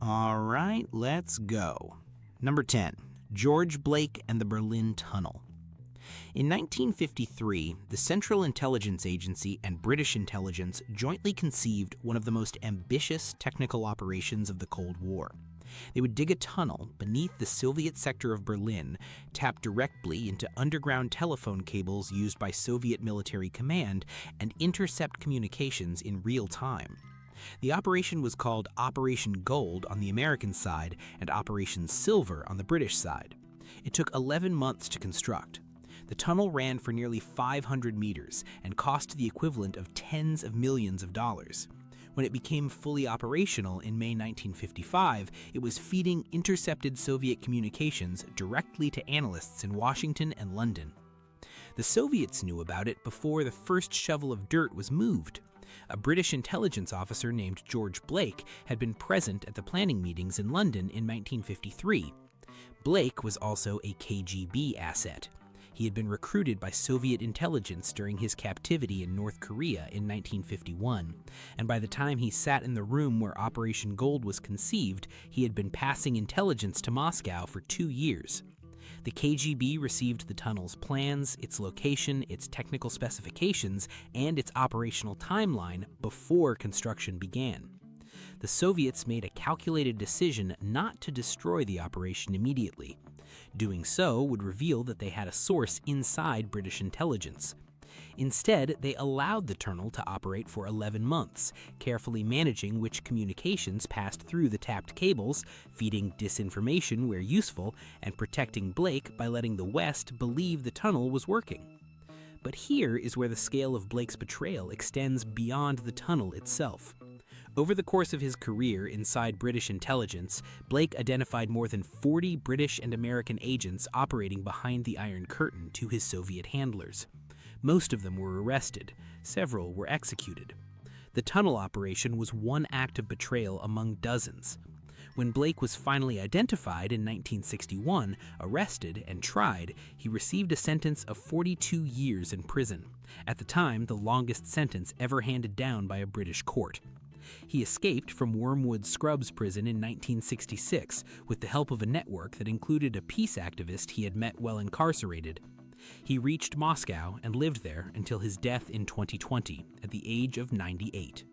All right, let's go. Number 10, George Blake and the Berlin Tunnel. In 1953, the Central Intelligence Agency and British intelligence jointly conceived one of the most ambitious technical operations of the Cold War. They would dig a tunnel beneath the Soviet sector of Berlin, tap directly into underground telephone cables used by Soviet military command, and intercept communications in real time. The operation was called Operation Gold on the American side and Operation Silver on the British side. It took 11 months to construct. The tunnel ran for nearly 500 meters and cost the equivalent of tens of millions of dollars. When it became fully operational in May 1955, it was feeding intercepted Soviet communications directly to analysts in Washington and London. The Soviets knew about it before the first shovel of dirt was moved. A British intelligence officer named George Blake had been present at the planning meetings in London in 1953. Blake was also a KGB asset. He had been recruited by Soviet intelligence during his captivity in North Korea in 1951, and by the time he sat in the room where Operation Gold was conceived, he had been passing intelligence to Moscow for 2 years. The KGB received the tunnel's plans, its location, its technical specifications, and its operational timeline before construction began. The Soviets made a calculated decision not to destroy the operation immediately. Doing so would reveal that they had a source inside British intelligence. Instead, they allowed the tunnel to operate for 11 months, carefully managing which communications passed through the tapped cables, feeding disinformation where useful, and protecting Blake by letting the West believe the tunnel was working. But here is where the scale of Blake's betrayal extends beyond the tunnel itself. Over the course of his career inside British intelligence, Blake identified more than 40 British and American agents operating behind the Iron Curtain to his Soviet handlers. Most of them were arrested. Several were executed. The tunnel operation was one act of betrayal among dozens. When Blake was finally identified in 1961, arrested, and tried, he received a sentence of 42 years in prison, at the time the longest sentence ever handed down by a British court. He escaped from Wormwood Scrubs prison in 1966 with the help of a network that included a peace activist he had met while incarcerated. He reached Moscow and lived there until his death in 2020 at the age of 98.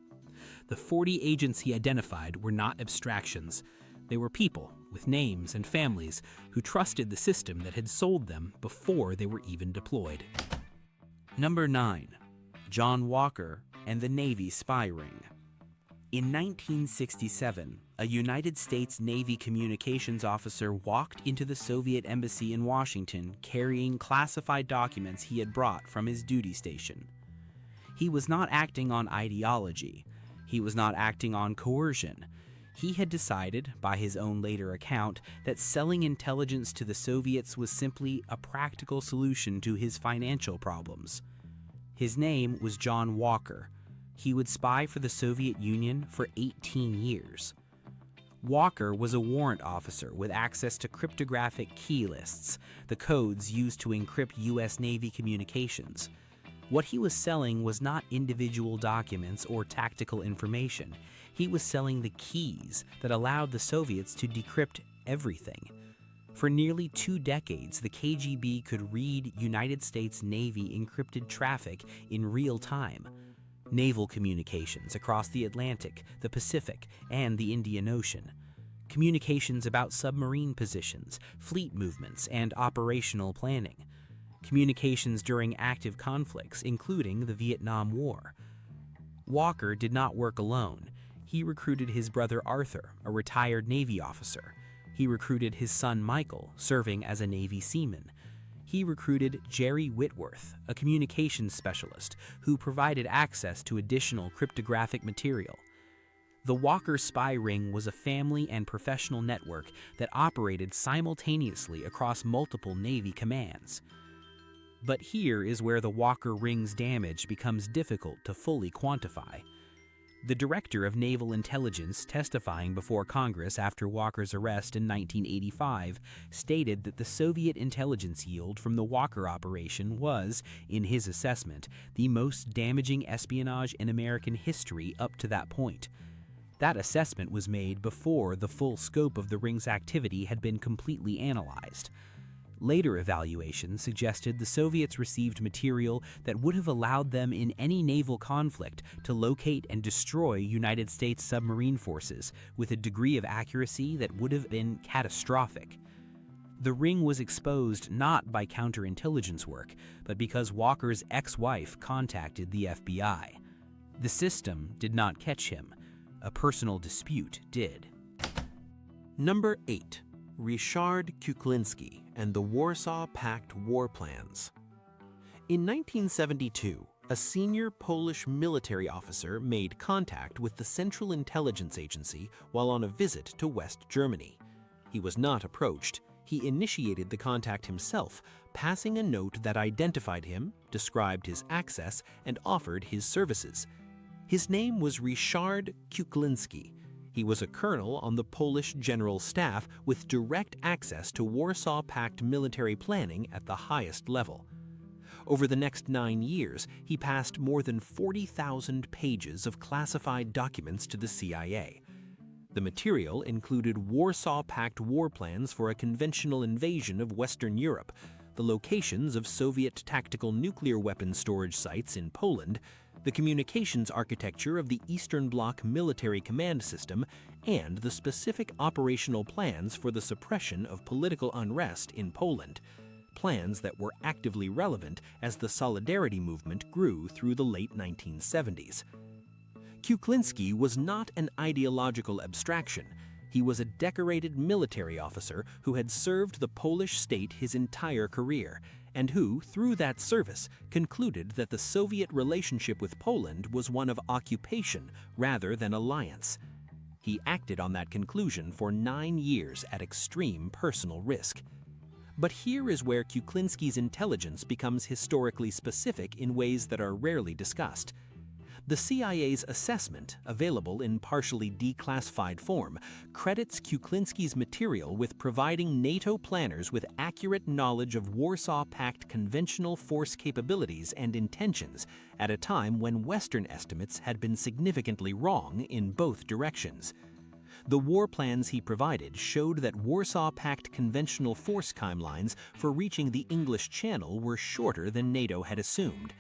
The 40 agents he identified were not abstractions. They were people with names and families who trusted the system that had sold them before they were even deployed. Number 9. John Walker and the Navy Spy Ring. In 1967, a United States Navy communications officer walked into the Soviet embassy in Washington carrying classified documents he had brought from his duty station. He was not acting on ideology. He was not acting on coercion. He had decided, by his own later account, that selling intelligence to the Soviets was simply a practical solution to his financial problems. His name was John Walker. He would spy for the Soviet Union for 18 years. Walker was a warrant officer with access to cryptographic key lists, the codes used to encrypt U.S. Navy communications. What he was selling was not individual documents or tactical information. He was selling the keys that allowed the Soviets to decrypt everything. For nearly 2 decades, the KGB could read United States Navy encrypted traffic in real time. Naval communications across the Atlantic, the Pacific, and the Indian Ocean. Communications about submarine positions, fleet movements, and operational planning. Communications during active conflicts, including the Vietnam War. Walker did not work alone. He recruited his brother Arthur, a retired Navy officer. He recruited his son Michael, serving as a Navy seaman. He recruited Jerry Whitworth, a communications specialist who provided access to additional cryptographic material. The Walker spy ring was a family and professional network that operated simultaneously across multiple Navy commands. But here is where the Walker ring's damage becomes difficult to fully quantify. The director of naval intelligence, testifying before Congress after Walker's arrest in 1985, stated that the Soviet intelligence yield from the Walker operation was, in his assessment, the most damaging espionage in American history up to that point. That assessment was made before the full scope of the ring's activity had been completely analyzed. Later evaluations suggested the Soviets received material that would have allowed them in any naval conflict to locate and destroy United States submarine forces with a degree of accuracy that would have been catastrophic. The ring was exposed not by counterintelligence work, but because Walker's ex-wife contacted the FBI. The system did not catch him. A personal dispute did. Number 8. Ryszard Kuklinski and the Warsaw Pact war plans. In 1972, a senior Polish military officer made contact with the Central Intelligence Agency while on a visit to West Germany. He was not approached. He initiated the contact himself, passing a note that identified him, described his access, and offered his services. His name was Ryszard Kuklinski. He was a colonel on the Polish General Staff with direct access to Warsaw Pact military planning at the highest level. Over the next 9 years, he passed more than 40,000 pages of classified documents to the CIA. The material included Warsaw Pact war plans for a conventional invasion of Western Europe, the locations of Soviet tactical nuclear weapon storage sites in Poland, the communications architecture of the Eastern Bloc military command system, and the specific operational plans for the suppression of political unrest in Poland, plans that were actively relevant as the Solidarity movement grew through the late 1970s. Kuklinski was not an ideological abstraction. He was a decorated military officer who had served the Polish state his entire career, and who, through that service, concluded that the Soviet relationship with Poland was one of occupation rather than alliance. He acted on that conclusion for 9 years at extreme personal risk. But here is where Kuklinski's intelligence becomes historically specific in ways that are rarely discussed. The CIA's assessment, available in partially declassified form, credits Kuklinski's material with providing NATO planners with accurate knowledge of Warsaw Pact conventional force capabilities and intentions at a time when Western estimates had been significantly wrong in both directions. The war plans he provided showed that Warsaw Pact conventional force timelines for reaching the English Channel were shorter than NATO had assumed.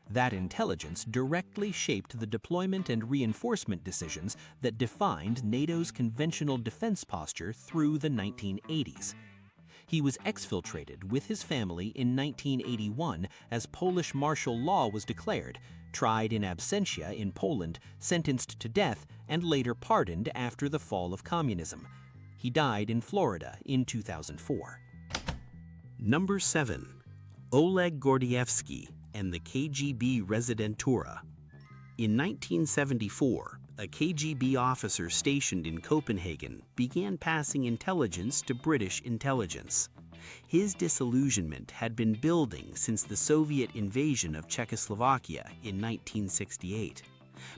That intelligence directly shaped the deployment and reinforcement decisions that defined NATO's conventional defense posture through the 1980s. He was exfiltrated with his family in 1981 as Polish martial law was declared, tried in absentia in Poland, sentenced to death, and later pardoned after the fall of communism. He died in Florida in 2004. Number 7. Oleg Gordievsky and the KGB Rezidentura. In 1974, a KGB officer stationed in Copenhagen began passing intelligence to British intelligence. His disillusionment had been building since the Soviet invasion of Czechoslovakia in 1968.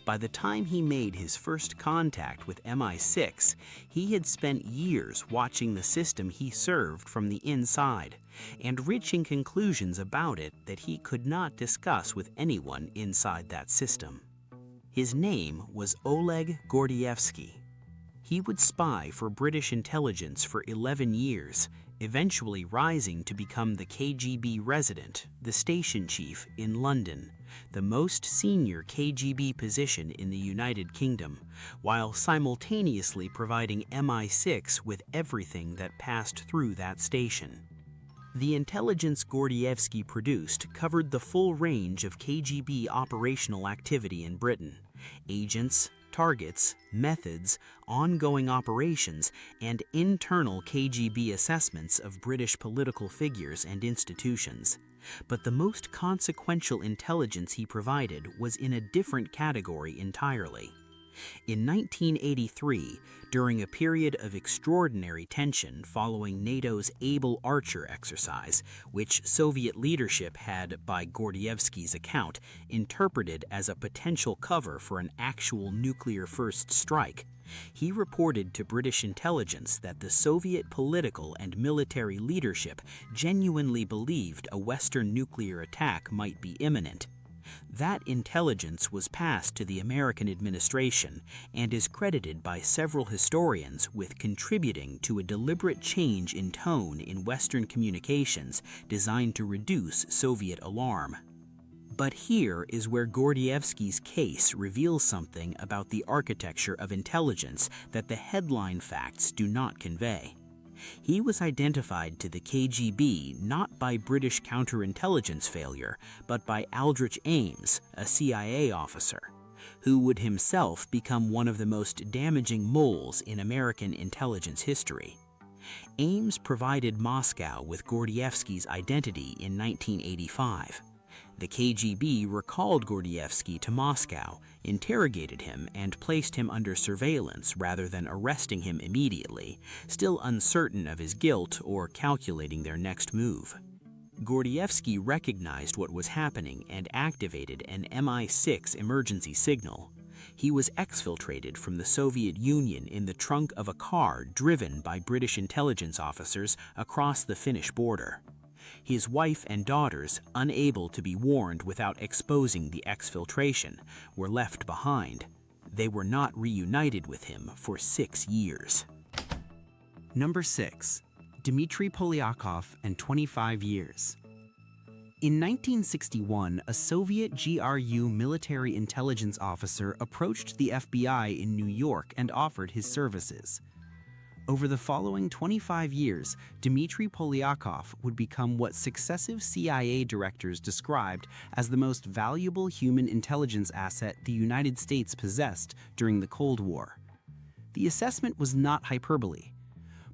By the time he made his first contact with MI6, he had spent years watching the system he served from the inside and reaching conclusions about it that he could not discuss with anyone inside that system. His name was Oleg Gordievsky. He would spy for British intelligence for 11 years, eventually rising to become the KGB resident, the station chief in London, the most senior KGB position in the United Kingdom, while simultaneously providing MI6 with everything that passed through that station. The intelligence Gordievsky produced covered the full range of KGB operational activity in Britain: agents, targets, methods, ongoing operations, and internal KGB assessments of British political figures and institutions. But the most consequential intelligence he provided was in a different category entirely. In 1983, during a period of extraordinary tension following NATO's Able Archer exercise, which Soviet leadership had, by Gordievsky's account, interpreted as a potential cover for an actual nuclear first strike, he reported to British intelligence that the Soviet political and military leadership genuinely believed a Western nuclear attack might be imminent. That intelligence was passed to the American administration and is credited by several historians with contributing to a deliberate change in tone in Western communications designed to reduce Soviet alarm. But here is where Gordievsky's case reveals something about the architecture of intelligence that the headline facts do not convey. He was identified to the KGB not by British counterintelligence failure, but by Aldrich Ames, a CIA officer, who would himself become one of the most damaging moles in American intelligence history. Ames provided Moscow with Gordievsky's identity in 1985. The KGB recalled Gordievsky to Moscow, interrogated him, and placed him under surveillance rather than arresting him immediately, still uncertain of his guilt or calculating their next move. Gordievsky recognized what was happening and activated an MI6 emergency signal. He was exfiltrated from the Soviet Union in the trunk of a car driven by British intelligence officers across the Finnish border. His wife and daughters, unable to be warned without exposing the exfiltration, were left behind. They were not reunited with him for 6 years. Number 6. Dmitri Polyakov and 25 years. In 1961, a Soviet GRU military intelligence officer approached the FBI in New York and offered his services. Over the following 25 years, Dmitri Polyakov would become what successive CIA directors described as the most valuable human intelligence asset the United States possessed during the Cold War. The assessment was not hyperbole.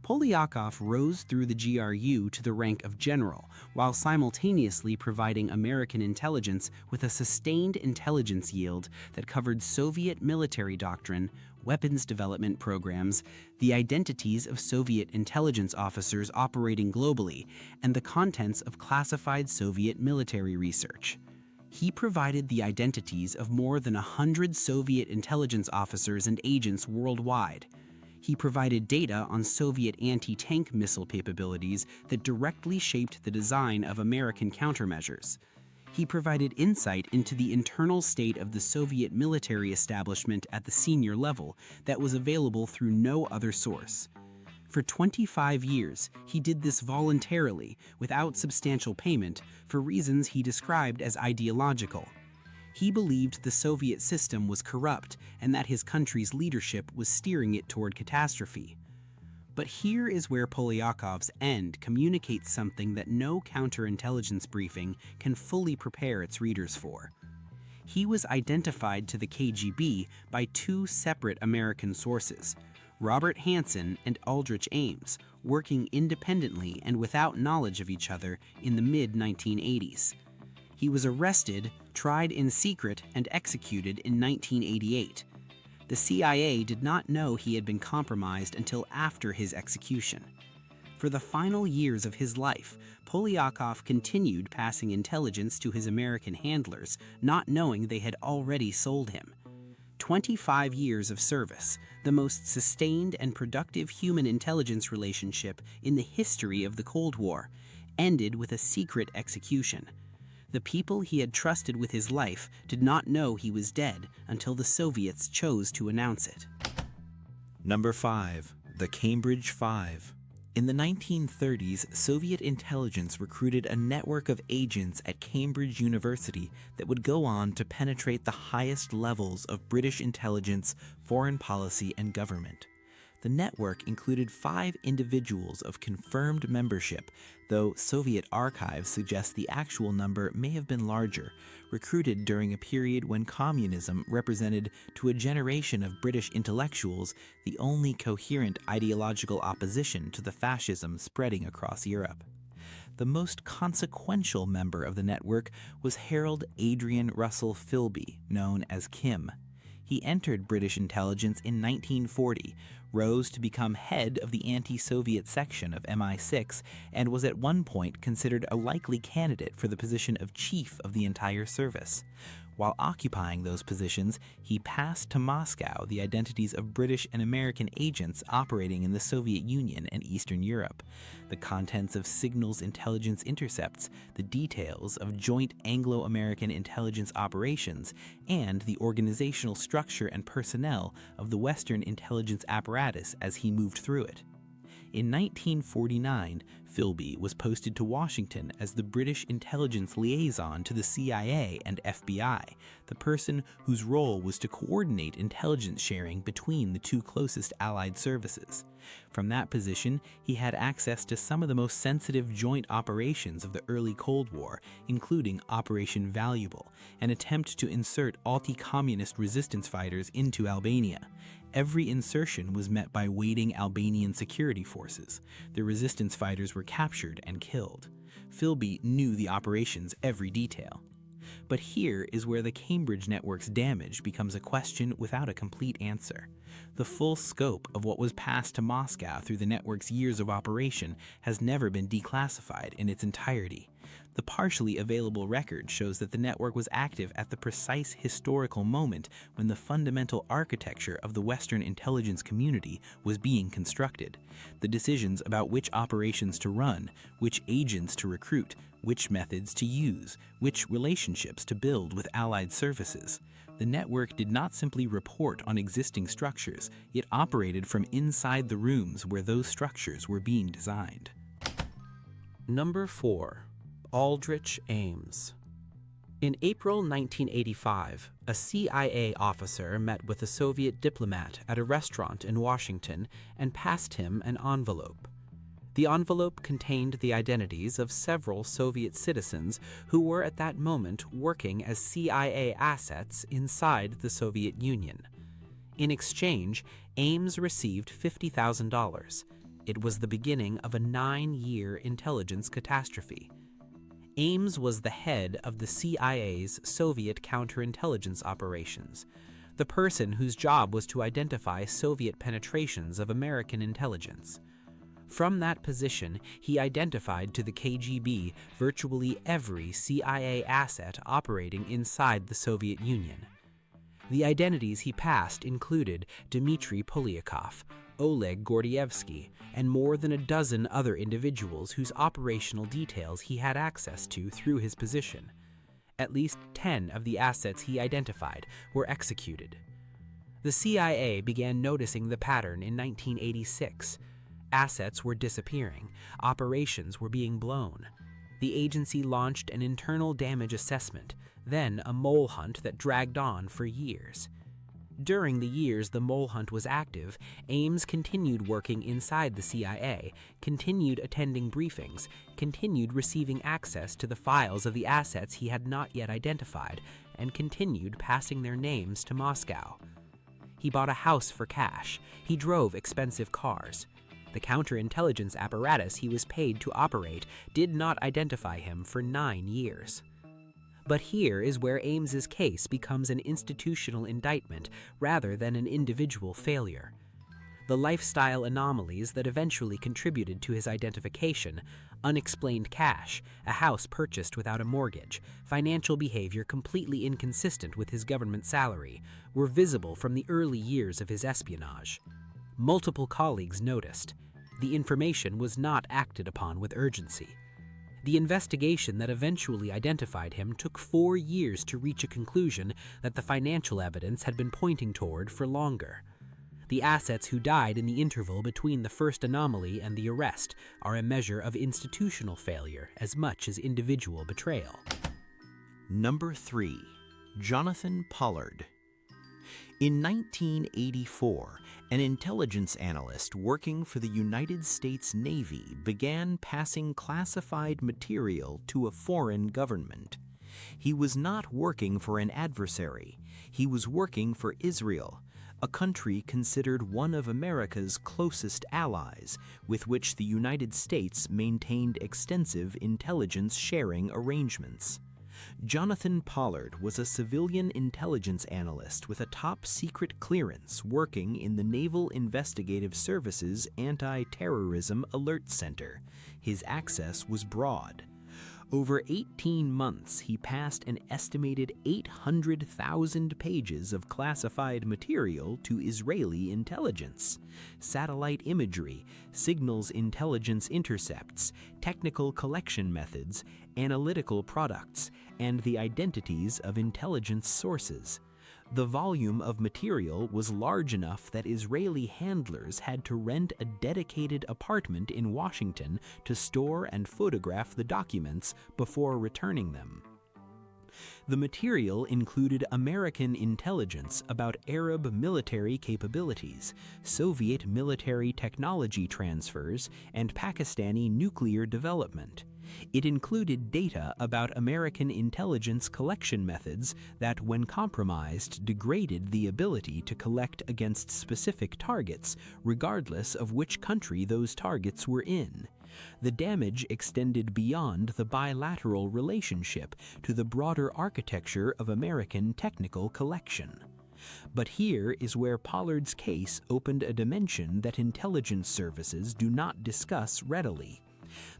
Polyakov rose through the GRU to the rank of general, while simultaneously providing American intelligence with a sustained intelligence yield that covered Soviet military doctrine, weapons development programs, the identities of Soviet intelligence officers operating globally, and the contents of classified Soviet military research. He provided the identities of more than 100 Soviet intelligence officers and agents worldwide. He provided data on Soviet anti-tank missile capabilities that directly shaped the design of American countermeasures. He provided insight into the internal state of the Soviet military establishment at the senior level that was available through no other source. For 25 years, he did this voluntarily, without substantial payment, for reasons he described as ideological. He believed the Soviet system was corrupt and that his country's leadership was steering it toward catastrophe. But here is where Polyakov's end communicates something that no counterintelligence briefing can fully prepare its readers for. He was identified to the KGB by 2 separate American sources, Robert Hanssen and Aldrich Ames, working independently and without knowledge of each other in the mid-1980s. He was arrested, tried in secret, and executed in 1988. The CIA did not know he had been compromised until after his execution. For the final years of his life, Polyakov continued passing intelligence to his American handlers, not knowing they had already sold him. 25 years of service, the most sustained and productive human intelligence relationship in the history of the Cold War, ended with a secret execution. The people he had trusted with his life did not know he was dead until the Soviets chose to announce it. Number 5. The Cambridge Five. In the 1930s, Soviet intelligence recruited a network of agents at Cambridge University that would go on to penetrate the highest levels of British intelligence, foreign policy, and government. The network included 5 individuals of confirmed membership, though Soviet archives suggest the actual number may have been larger, recruited during a period when communism represented to a generation of British intellectuals the only coherent ideological opposition to the fascism spreading across Europe. The most consequential member of the network was Harold Adrian Russell Philby, known as Kim. He entered British intelligence in 1940, rose to become head of the anti-Soviet section of MI6, and was at one point considered a likely candidate for the position of chief of the entire service. While occupying those positions, he passed to Moscow the identities of British and American agents operating in the Soviet Union and Eastern Europe, the contents of signals intelligence intercepts, the details of joint Anglo-American intelligence operations, and the organizational structure and personnel of the Western intelligence apparatus as he moved through it. In 1949, Philby was posted to Washington as the British intelligence liaison to the CIA and FBI, the person whose role was to coordinate intelligence sharing between the two closest Allied services. From that position, he had access to some of the most sensitive joint operations of the early Cold War, including Operation Valuable, an attempt to insert anti-communist resistance fighters into Albania. Every insertion was met by waiting Albanian security forces. The resistance fighters were captured and killed. Philby knew the operation's every detail. But here is where the Cambridge network's damage becomes a question without a complete answer. The full scope of what was passed to Moscow through the network's years of operation has never been declassified in its entirety. The partially available record shows that the network was active at the precise historical moment when the fundamental architecture of the Western intelligence community was being constructed. The decisions about which operations to run, which agents to recruit, which methods to use, which relationships to build with Allied services. The network did not simply report on existing structures, it operated from inside the rooms where those structures were being designed. Number 4. Aldrich Ames. In April 1985, a CIA officer met with a Soviet diplomat at a restaurant in Washington and passed him an envelope. The envelope contained the identities of several Soviet citizens who were at that moment working as CIA assets inside the Soviet Union. In exchange, Ames received $50,000. It was the beginning of a 9-year intelligence catastrophe. Ames was the head of the CIA's Soviet counterintelligence operations, the person whose job was to identify Soviet penetrations of American intelligence. From that position, he identified to the KGB virtually every CIA asset operating inside the Soviet Union. The identities he passed included Dmitri Polyakov, Oleg Gordievsky, and more than a dozen other individuals whose operational details he had access to through his position. At least 10 of the assets he identified were executed. The CIA began noticing the pattern in 1986. Assets were disappearing, operations were being blown. The agency launched an internal damage assessment, then a mole hunt that dragged on for years. During the years the mole hunt was active, Ames continued working inside the CIA, continued attending briefings, continued receiving access to the files of the assets he had not yet identified, and continued passing their names to Moscow. He bought a house for cash. He drove expensive cars. The counterintelligence apparatus he was paid to operate did not identify him for 9 years. But here is where Ames's case becomes an institutional indictment rather than an individual failure. The lifestyle anomalies that eventually contributed to his identification, unexplained cash, a house purchased without a mortgage, financial behavior completely inconsistent with his government salary, were visible from the early years of his espionage. Multiple colleagues noticed. The information was not acted upon with urgency. The investigation that eventually identified him took 4 years to reach a conclusion that the financial evidence had been pointing toward for longer. The assets who died in the interval between the first anomaly and the arrest are a measure of institutional failure as much as individual betrayal. Number 3. Jonathan Pollard. In 1984, an intelligence analyst working for the United States Navy began passing classified material to a foreign government. He was not working for an adversary. He was working for Israel, a country considered one of America's closest allies, with which the United States maintained extensive intelligence sharing arrangements. Jonathan Pollard was a civilian intelligence analyst with a top-secret clearance working in the Naval Investigative Services Anti-Terrorism Alert Center. His access was broad. Over 18 months, he passed an estimated 800,000 pages of classified material to Israeli intelligence, satellite imagery, signals intelligence intercepts, technical collection methods, analytical products, and the identities of intelligence sources. The volume of material was large enough that Israeli handlers had to rent a dedicated apartment in Washington to store and photograph the documents before returning them. The material included American intelligence about Arab military capabilities, Soviet military technology transfers, and Pakistani nuclear development. It included data about American intelligence collection methods that, when compromised, degraded the ability to collect against specific targets, regardless of which country those targets were in. The damage extended beyond the bilateral relationship to the broader architecture of American technical collection. But here is where Pollard's case opened a dimension that intelligence services do not discuss readily.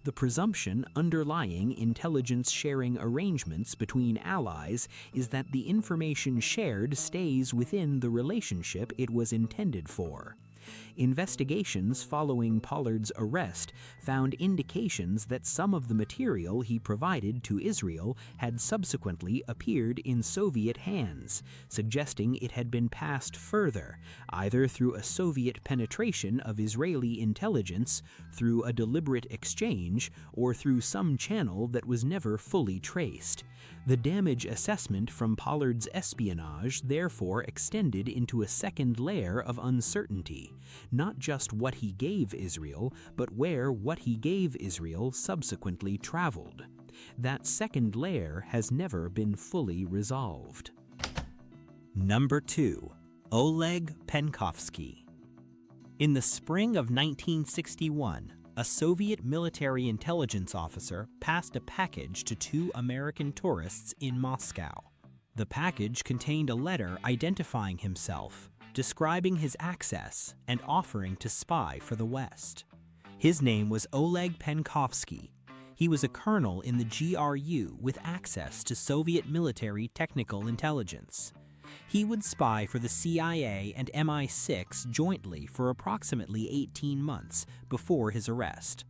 The presumption underlying intelligence sharing arrangements between allies is that the information shared stays within the relationship it was intended for. Investigations following Pollard's arrest found indications that some of the material he provided to Israel had subsequently appeared in Soviet hands, suggesting it had been passed further, either through a Soviet penetration of Israeli intelligence, through a deliberate exchange, or through some channel that was never fully traced. The damage assessment from Pollard's espionage therefore extended into a second layer of uncertainty, not just what he gave Israel, but where what he gave Israel subsequently traveled. That second layer has never been fully resolved. Number 2. Oleg Penkovsky. In the spring of 1961, a Soviet military intelligence officer passed a package to 2 American tourists in Moscow. The package contained a letter identifying himself, describing his access, and offering to spy for the West. His name was Oleg Penkovsky. He was a colonel in the GRU with access to Soviet military technical intelligence. He would spy for the CIA and MI6 jointly for approximately 18 months before his arrest.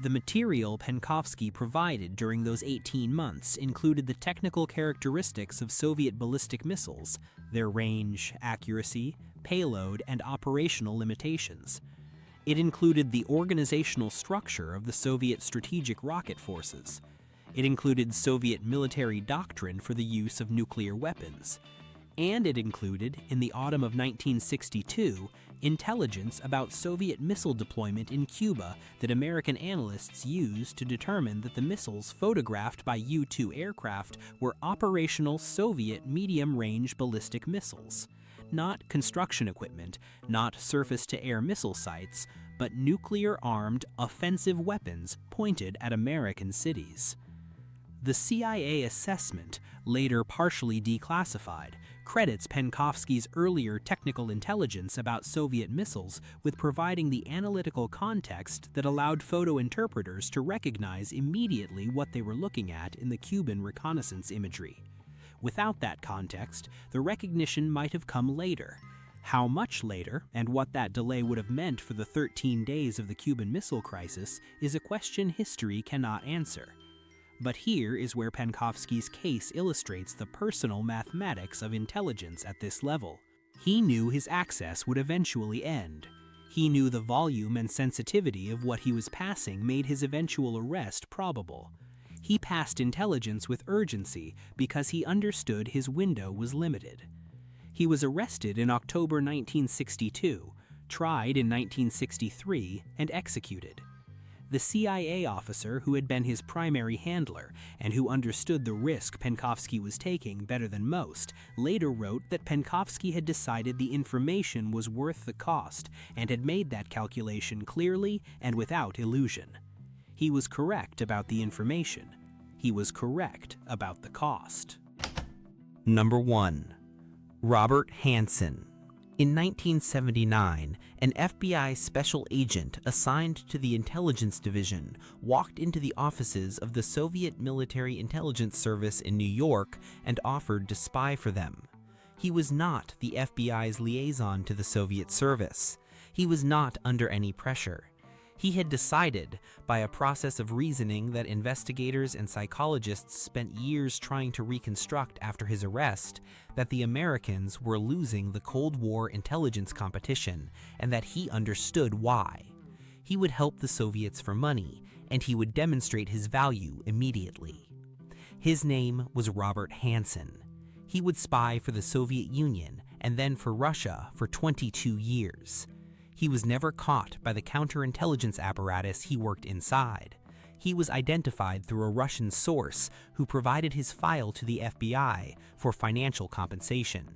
The material Penkovsky provided during those 18 months included the technical characteristics of Soviet ballistic missiles, their range, accuracy, payload, and operational limitations. It included the organizational structure of the Soviet strategic rocket forces. It included Soviet military doctrine for the use of nuclear weapons. And it included, in the autumn of 1962, intelligence about Soviet missile deployment in Cuba that American analysts used to determine that the missiles photographed by U-2 aircraft were operational Soviet medium-range ballistic missiles. Not construction equipment, not surface-to-air missile sites, but nuclear-armed offensive weapons pointed at American cities. The CIA assessment, later partially declassified, credits Penkovsky's earlier technical intelligence about Soviet missiles with providing the analytical context that allowed photo interpreters to recognize immediately what they were looking at in the Cuban reconnaissance imagery. Without that context, the recognition might have come later. How much later, and what that delay would have meant for the 13 days of the Cuban Missile Crisis, is a question history cannot answer. But here is where Penkovsky's case illustrates the personal mathematics of intelligence at this level. He knew his access would eventually end. He knew the volume and sensitivity of what he was passing made his eventual arrest probable. He passed intelligence with urgency because he understood his window was limited. He was arrested in October 1962, tried in 1963, and executed. The CIA officer who had been his primary handler and who understood the risk Penkovsky was taking better than most later wrote that Penkovsky had decided the information was worth the cost and had made that calculation clearly and without illusion. He was correct about the information. He was correct about the cost. Number 1. Robert Hanssen. In 1979, an FBI special agent assigned to the Intelligence Division walked into the offices of the Soviet Military Intelligence Service in New York and offered to spy for them. He was not the FBI's liaison to the Soviet service. He was not under any pressure. He had decided, by a process of reasoning that investigators and psychologists spent years trying to reconstruct after his arrest, that the Americans were losing the Cold War intelligence competition, and that he understood why. He would help the Soviets for money, and he would demonstrate his value immediately. His name was Robert Hanssen. He would spy for the Soviet Union and then for Russia for 22 years. He was never caught by the counterintelligence apparatus he worked inside. He was identified through a Russian source who provided his file to the FBI for financial compensation.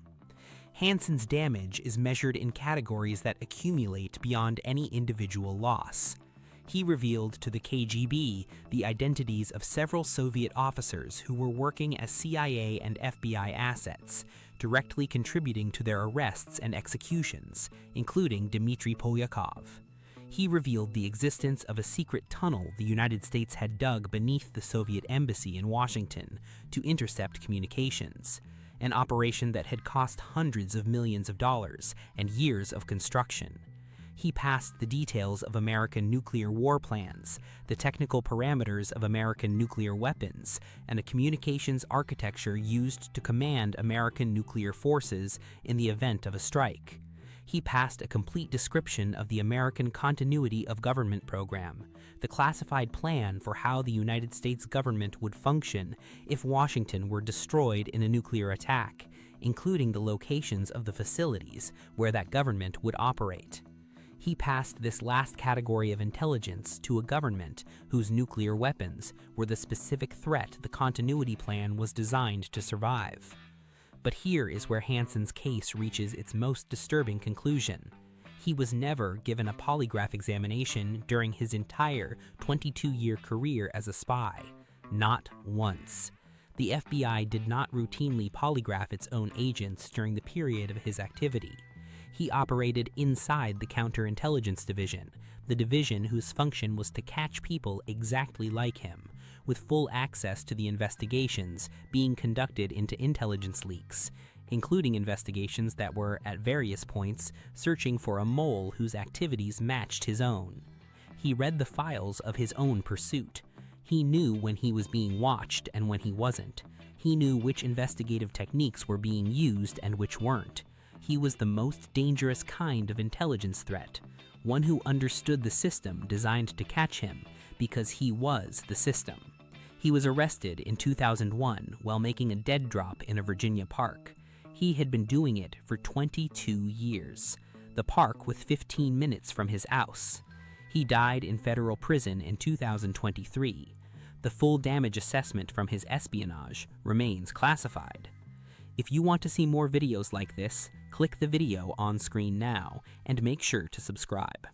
Hanssen's damage is measured in categories that accumulate beyond any individual loss. He revealed to the KGB the identities of several Soviet officers who were working as CIA and FBI assets, directly contributing to their arrests and executions, including Dmitri Polyakov. He revealed the existence of a secret tunnel the United States had dug beneath the Soviet embassy in Washington to intercept communications, an operation that had cost hundreds of millions of dollars and years of construction. He passed the details of American nuclear war plans, the technical parameters of American nuclear weapons, and a communications architecture used to command American nuclear forces in the event of a strike. He passed a complete description of the American Continuity of Government program, the classified plan for how the United States government would function if Washington were destroyed in a nuclear attack, including the locations of the facilities where that government would operate. He passed this last category of intelligence to a government whose nuclear weapons were the specific threat the continuity plan was designed to survive. But here is where Hanssen's case reaches its most disturbing conclusion. He was never given a polygraph examination during his entire 22-year career as a spy. Not once. The FBI did not routinely polygraph its own agents during the period of his activity. He operated inside the Counterintelligence Division, the division whose function was to catch people exactly like him, with full access to the investigations being conducted into intelligence leaks, including investigations that were, at various points, searching for a mole whose activities matched his own. He read the files of his own pursuit. He knew when he was being watched and when he wasn't. He knew which investigative techniques were being used and which weren't. He was the most dangerous kind of intelligence threat, one who understood the system designed to catch him because he was the system. He was arrested in 2001 while making a dead drop in a Virginia park. He had been doing it for 22 years. The park was 15 minutes from his house. He died in federal prison in 2023. The full damage assessment from his espionage remains classified. If you want to see more videos like this, click the video on screen now and make sure to subscribe.